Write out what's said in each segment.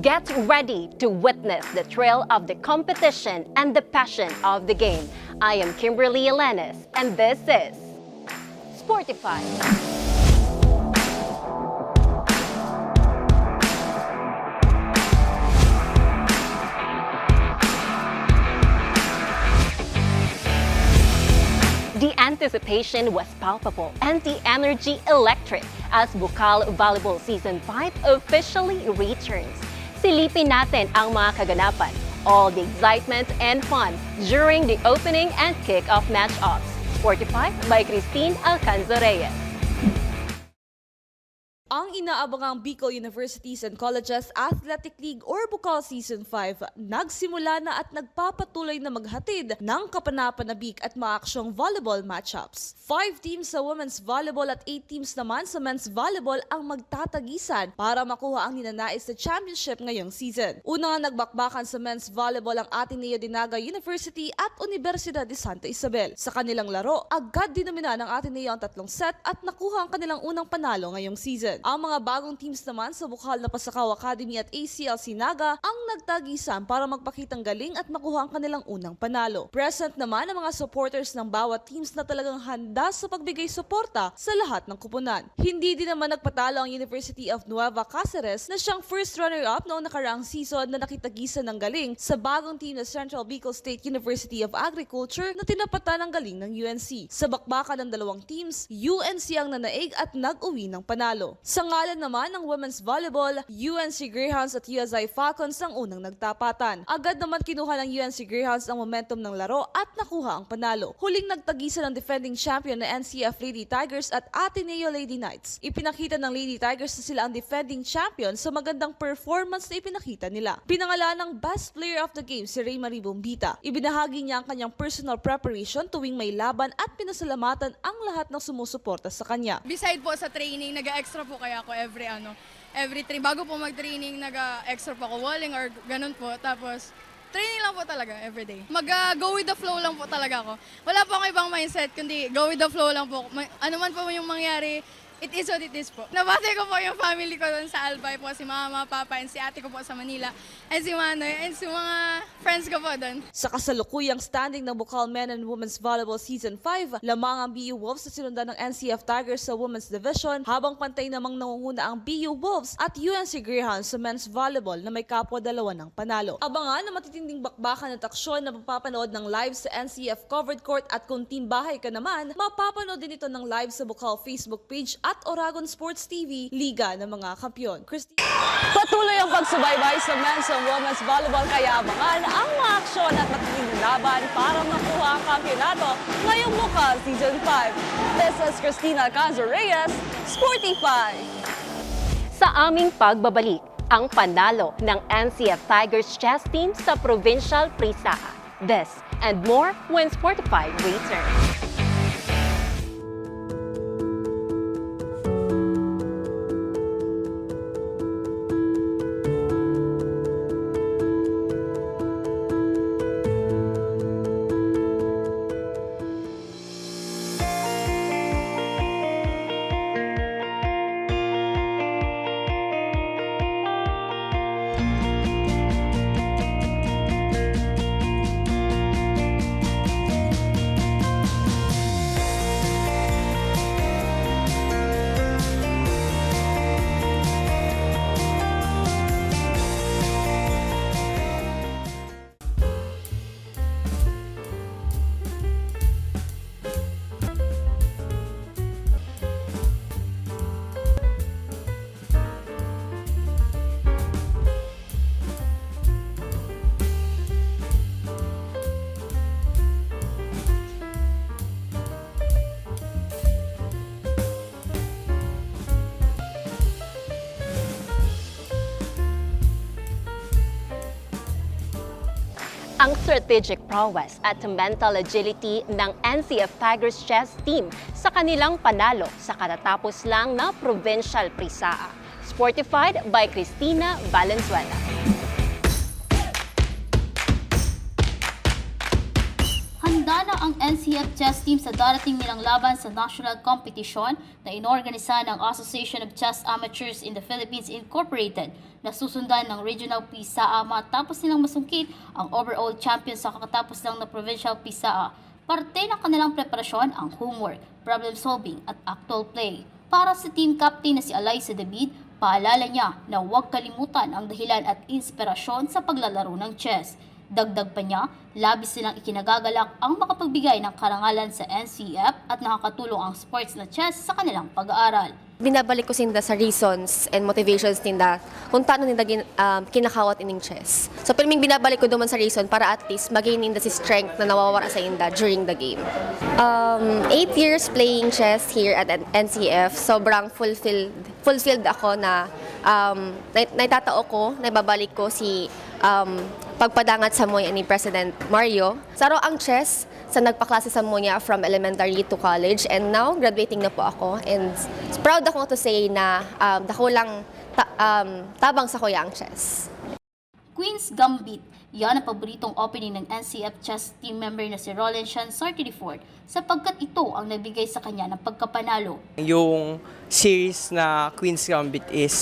Get ready to witness the thrill of the competition and the passion of the game. I am Kimberly Elenes, and this is Sportify. The anticipation was palpable and the energy electric as Bukal Volleyball Season 5 officially returns. Silipin natin ang mga kaganapan, all the excitement and fun during the opening and kick-off match-ups. Sportified by Christine Alcanzo-Reyes. Ang inaabangang Bicol Universities and Colleges Athletic League or Bukal Season 5 nagsimula na at nagpapatuloy na maghatid ng kapanapanabik at maaksyong volleyball matchups. 5 teams sa women's volleyball at 8 teams naman sa men's volleyball ang magtatagisan para makuha ang ninanais na championship ngayong season. Una nga nagbakbakan sa men's volleyball ang Ateneo de Naga University at Universidad de Santa Isabel. Sa kanilang laro, agad dinumina ng Ateneo ang 3 set at nakuha ang kanilang unang panalo ngayong season. Ang mga bagong teams naman sa Bukal na Pasakaw Academy at ACLC Naga ang nagtagisan para magpakitang galing at makuha ang kanilang unang panalo. Present naman ang mga supporters ng bawat teams na talagang handa sa pagbigay suporta sa lahat ng kupunan. Hindi din naman nagpatalo ang University of Nueva Cáceres na siyang first runner-up noong nakaraang season na nakitagisan ng galing sa bagong team na Central Bicol State University of Agriculture na tinapatan ng galing ng UNC. Sa bakbakan ng dalawang teams, UNC ang nanaig at nag-uwi ng panalo. Sa ngalan naman ng women's volleyball, UNC Greyhounds at USI Falcons ang unang nagtapatan. Agad naman kinuha ng UNC Greyhounds ang momentum ng laro at nakuha ang panalo. Huling nagtagisan ng defending champion na NCF Lady Tigers at Ateneo Lady Knights. Ipinakita ng Lady Tigers na sila ang defending champion sa magandang performance na ipinakita nila. Pinangalan ng best player of the game si Raymarie Bombita. Ibinahagi niya ang kanyang personal preparation tuwing may laban at pinasalamatan ang lahat ng sumusuporta sa kanya. Beside po sa training, nag-extra po kaya ako every train. Bago po mag-training, nag-extra po ako walling or ganun po. Tapos, training lang po talaga everyday. Mag-go with the flow lang po talaga ako. Wala po akong ibang mindset, kundi go with the flow lang po. Ano man po yung mangyari, it is what it is po. Nabati ko po yung family ko doon sa Albay po, si mama, papa, and si ate ko po sa Manila, and si Manoy, and si mga friends ko po doon. Sa kasalukuyang standing ng Bukal Men and Women's Volleyball Season 5, lamang ang BU Wolves na sinundan ng NCF Tigers sa Women's Division, habang pantay namang nangunguna ang BU Wolves at UNC Greyhounds sa Men's Volleyball na may kapwa dalawa ng panalo. Abangan na matitinding bakbakan at aksyon na mapapanood ng live sa NCF Covered Court at kung team bahay ka naman, mapapanood din ito ng live sa Bukal Facebook page at Oragon Sports TV, Liga ng mga Kampiyon. Patuloy ang pagsubaybay sa men's and women's volleyball kaya abangan ang mga aksyon at matitinding laban para makuha ang kampyonato ngayong Bukal Season 5. This is Christina Alcanzo-Reyes, Sportify. Sa aming pagbabalik, ang panalo ng NCF Tigers chess team sa Provincial Prisaa. This and more when Sportify returns. Ang strategic prowess at mental agility ng NCF Tigers chess team sa kanilang panalo sa katatapos lang na Provincial Prisaa. Sportified by Cristina Valenzuela. Handa Handa na ang NCF chess team sa darating nilang laban sa national competition na inorganisa ng Association of Chess Amateurs in the Philippines Incorporated na susundan ng Regional PISA matapos nilang masungkit ang overall champion sa kakatapos lang na Provincial PISA. Parte ng kanilang preparasyon ang homework, problem solving at actual play. Para sa team captain na si Alaysa David, paalala niya na huwag kalimutan ang dahilan at inspirasyon sa paglalaro ng chess. Dagdag pa niya, labis nilang ikinagagalak ang makapagbigay ng karangalan sa NCF at nakakatulong ang sports na chess sa kanilang pag-aaral. Binabalik ko sinda sa reasons and motivations ninda kung paano ninda kinakawat ining chess. So pirming binabalik ko naman sa reason para at least magain ninda si strength na nawawala sa inda during the game. 8 years playing chess here at NCF, sobrang fulfilled ako na naitatao ko, naibabalik ko si pagpadangat sa moya ni President Mario. Saro ang chess sa nagpaklase sa moya from elementary to college, and now graduating na po ako, and proud ako to say na dako lang tabang sa kuya ang chess. Queen's Gambit, yan ang paboritong opening ng NCF chess team member na si Roland Chansar III sapagkat ito ang nagbigay sa kanya ng pagkapanalo. Yung series na Queen's Gambit is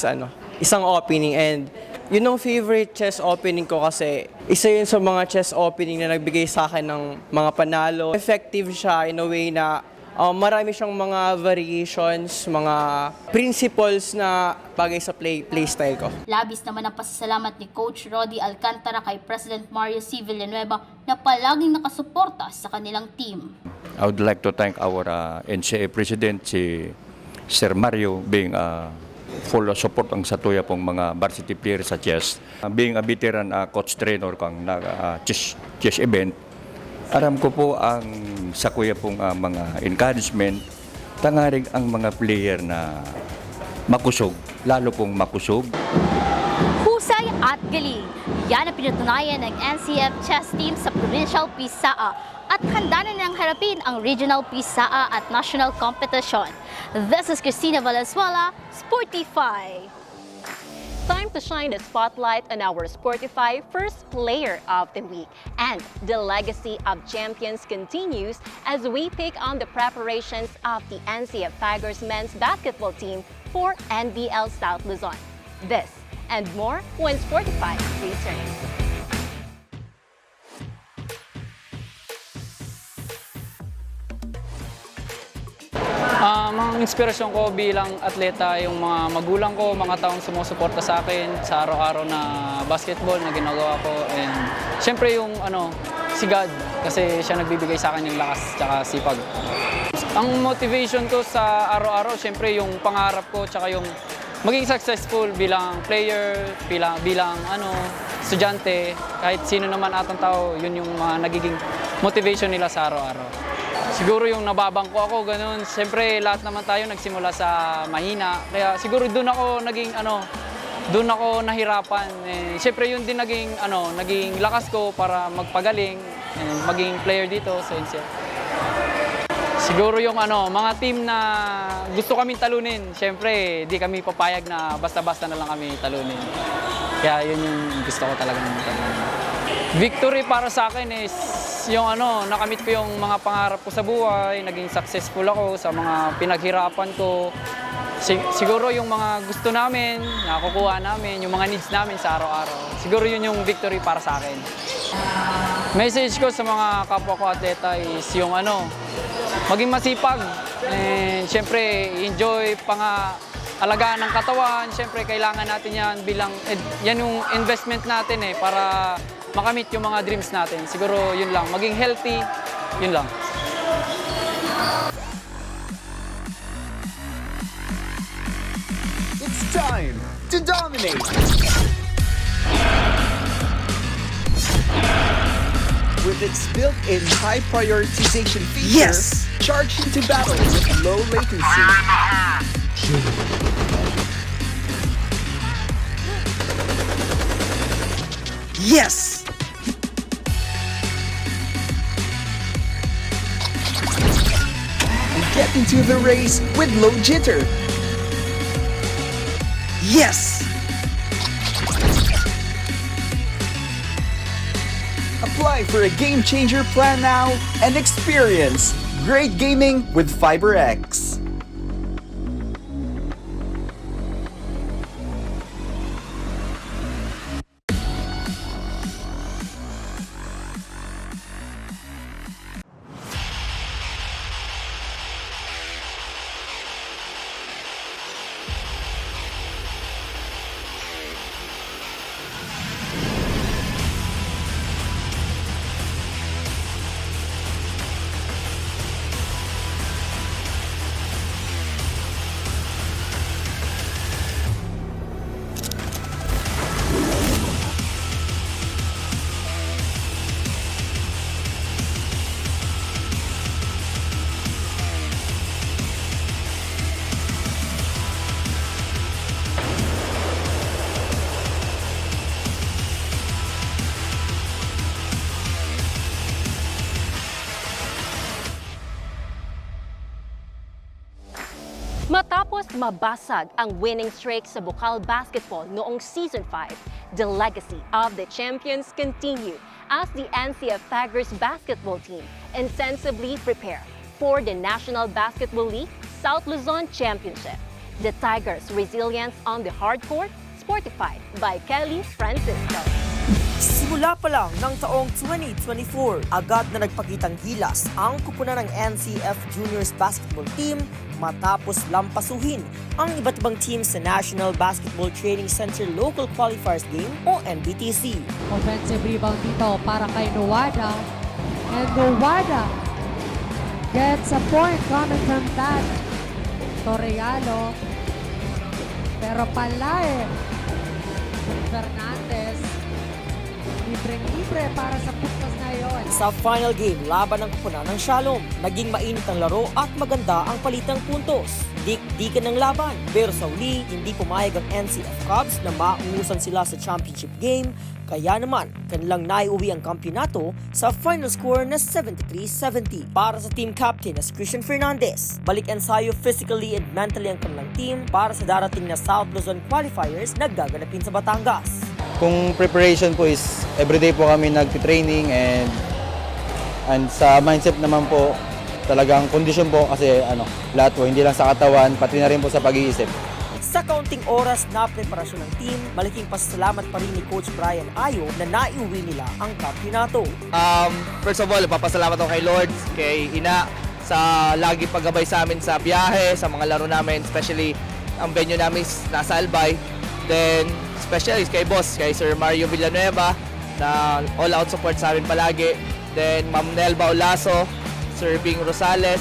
isang opening, and yun ang favorite chess opening ko kasi isa yun sa mga chess opening na nagbigay sa akin ng mga panalo. Effective siya in a way na marami siyang mga variations, mga principles na bagay sa playstyle ko. Labis naman ang pasasalamat ni Coach Roddy Alcantara kay President Mario C. Villanueva na palaging nakasuporta sa kanilang team. I would like to thank our NCA President, si Sir Mario, being full support ang satuya pong mga varsity players sa chess. Being a veteran coach trainer kang chess event, aram ko po ang sa kuya pong mga encouragement, tangaring ang mga player na makusog, lalo pong makusog. Husay at galing, yan ang pinatunayan ng NCF chess team sa Provincial PISA at handa na nilang harapin ang Regional PISA at National Competition. This is Cristina Valenzuela, Sportify. Time to shine the spotlight on our Sportify First Player of the Week. And the legacy of champions continues as we take on the preparations of the NCF Tigers men's basketball team for NBL South Luzon. This and more when Sportify returns. Ang inspirasyon ko bilang atleta, yung mga magulang ko, mga taong sumusuporta sa akin sa araw-araw na basketball na ginagawa ko. And syempre yung si God, kasi siya nagbibigay sa akin yung lakas at sipag. Ang motivation ko sa araw-araw, syempre yung pangarap ko tsaka yung maging successful bilang player, bilang estudyante, kahit sino naman atang tao, yun yung mga nagiging motivation nila sa araw-araw. Siguro yung nababangko ako, ganun. Siyempre, lahat naman tayo nagsimula sa mahina. Kaya siguro doon ako nahirapan. Siyempre, yun din naging lakas ko para magpagaling and maging player dito sa NCF. Siguro yung mga team na gusto kaming talunin, siyempre, di kami papayag na basta-basta na lang kami talunin. Kaya yun yung gusto ko talagang talunin. Victory para sa akin is yung nakamit ko yung mga pangarap ko sa buhay, naging successful ako sa mga pinaghirapan ko. Siguro yung mga gusto namin, nakukuha namin, yung mga needs namin sa araw-araw. Siguro yun yung victory para sa akin. Message ko sa mga kapwa ko atleta is yung maging masipag. And syempre, enjoy alagaan ng katawan. Syempre, kailangan natin yan yan yung investment natin para makamit yung mga dreams natin. Siguro yun lang, maging healthy, yun lang. It's time to dominate! With its built-in high prioritization feature, charge into battle with low latency. Yes! Get into the race with low jitter. Yes! Apply for a Game Changer plan now and experience great gaming with FiberX. Matapos mabasag ang winning streak sa Bukal Basketball noong Season 5, the legacy of the champions continue as the NCF Tigers basketball team insensibly prepare for the National Basketball League South Luzon Championship. The Tigers' resilience on the hard court, sportified by Kelly Francisco. Simula pa lang ng taong 2024, agad na nagpakitang gilas ang kupunan ng NCF Juniors Basketball Team matapos lampasuhin ang iba't ibang teams sa National Basketball Training Center Local Qualifiers Game o NBTC. Offensive rebound dito para kay Nuwada. And Nuwada gets a point coming from that. Torrealo. Pero Palay. Fernandez. Libreng-libre para sa putas na iyon. Sa final game laban ng kupunan ng Shalom, naging mainit ang laro at maganda ang palitang puntos. Dik-dikan ng laban, pero sa uli, hindi pumayag ang NCF Cubs na mauusan sila sa championship game, kaya naman kanilang naiuwi ang kampyonato sa final score na 73-70. Para sa team captain na Christian Fernandez, balik ensayo physically and mentally ang kanilang team para sa darating na South Luzon qualifiers na gaganapin sa Batangas. Kung preparation po is everyday po kami nagti-training and sa mindset naman po talagang kondisyon po kasi lahat po hindi lang sa katawan pati na rin po sa pag-iisip. Sa kaunting oras na preparasyon ng team, malaking pasasalamat pa rin ni Coach Brian Ayo na naiuwi nila ang kampyonato. First of all, papasalamat ako kay Lord, kay Ina sa lagi paggabay sa amin sa biyahe, sa mga laro namin, especially ang venue namin nasa Albay. Then especially kay Boss, kay Sir Mario Villanueva na all-out support sa amin palagi. Then Ma'am Nelba Olaso, Sir Bing Rosales,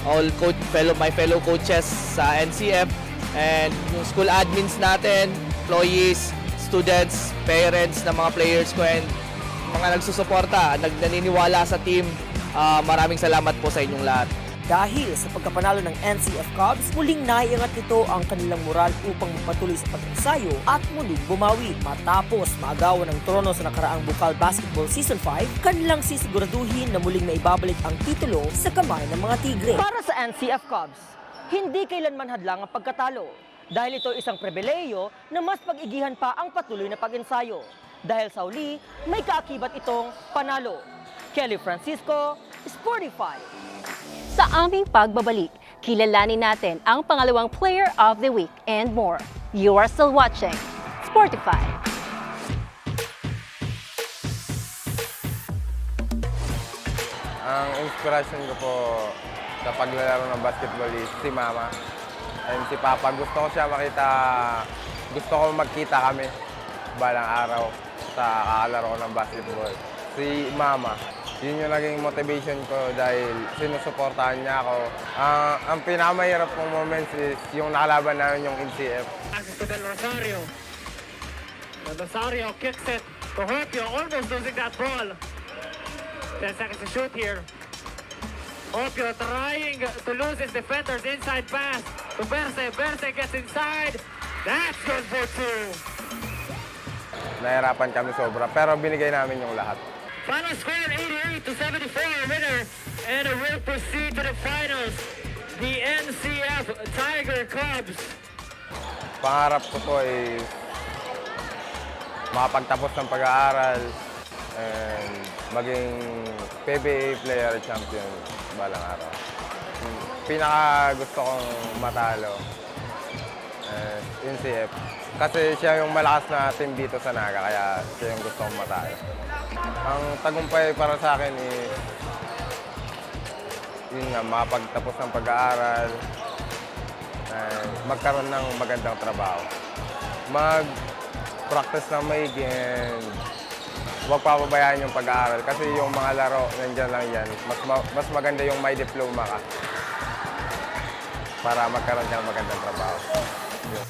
my fellow coaches sa NCF, and yung school admins natin, employees, students, parents ng mga players ko, and mga nagsusuporta, naniniwala sa team. Maraming salamat po sa inyong lahat. Dahil sa pagkapanalo ng NCF Cubs, muling naiangat nito ang kanilang moral upang magpatuloy sa pag-ensayo at muling bumawi. Matapos maagawan ng trono sa nakaraang Bukal Basketball Season 5, kanilang sisiguraduhin na muling maibabalik ang titulo sa kamay ng mga Tigre. Para sa NCF Cubs, hindi kailanman hadlang ang pagkatalo dahil ito isang pribileyo na mas pag-igihan pa ang patuloy na pag-ensayo. Dahil sa uli, may kaakibat itong panalo. Kelly Francisco, Sportify. Sa aming pagbabalik, kilalanin natin ang pangalawang Player of the Week and more. You are still watching Sportify. Ang inspiration ko po sa paglalaro ng basketball is si Mama and si Papa. Gusto ko siya makita, gusto ko magkita kami balang araw sa kakalaro ko ng basketball. Si Mama, yun yung naging motivation ko dahil sinusuportahan niya ako. Ang pinakamahirap kong moments is yung nakalaban namin yung NCF. Access to Del Rosario. Del Rosario kicks it to Hopio, almost losing that ball. 10 seconds to shoot here. Hopio trying to lose his defenders. Inside pass to Berse. Berse gets inside. That's good for two. Nahirapan kami sobra pero binigay namin yung lahat. Final score 88-74, winner, and will proceed to the finals. The NCF Tiger Cubs. Pangarap ko po ay makapagtapos ng pag-aaral, and maging PBA player champion balang araw. Pinaka gusto kong matalo NCF kasi siya yung malakas na team dito sa Naga, kaya siya yung gusto kong matalo. Ang tagumpay para sa akin is yun nga, makapagtapos ng pag-aaral, magkaroon ng magandang trabaho, mag-practice ng maigi, and huwag papabayaan yung pag-aaral kasi yung mga laro, nandyan lang yan. Mas maganda yung may diploma ka para magkaroon ka ng magandang trabaho. Yun.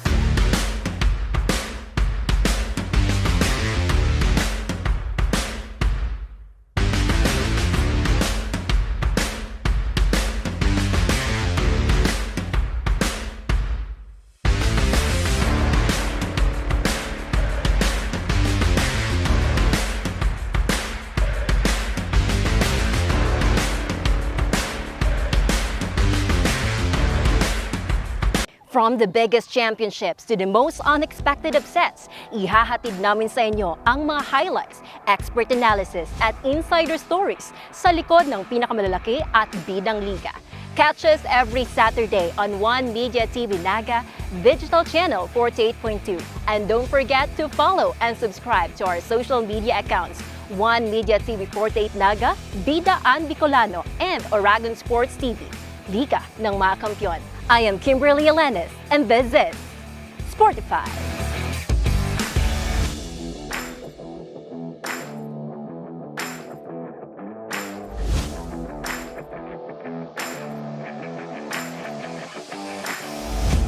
From the biggest championships to the most unexpected upsets, ihahatid namin sa inyo ang mga highlights, expert analysis at insider stories sa likod ng pinakamalalaki at bidang liga. Catch us every Saturday on One Media TV Naga, Digital Channel 48.2. And don't forget to follow and subscribe to our social media accounts, One Media TV 48 Naga, Bida An Bicolano, and Oragon Sports TV, Liga ng mga Kampiyon. I am Kimberly Elenes, and this is Sportify.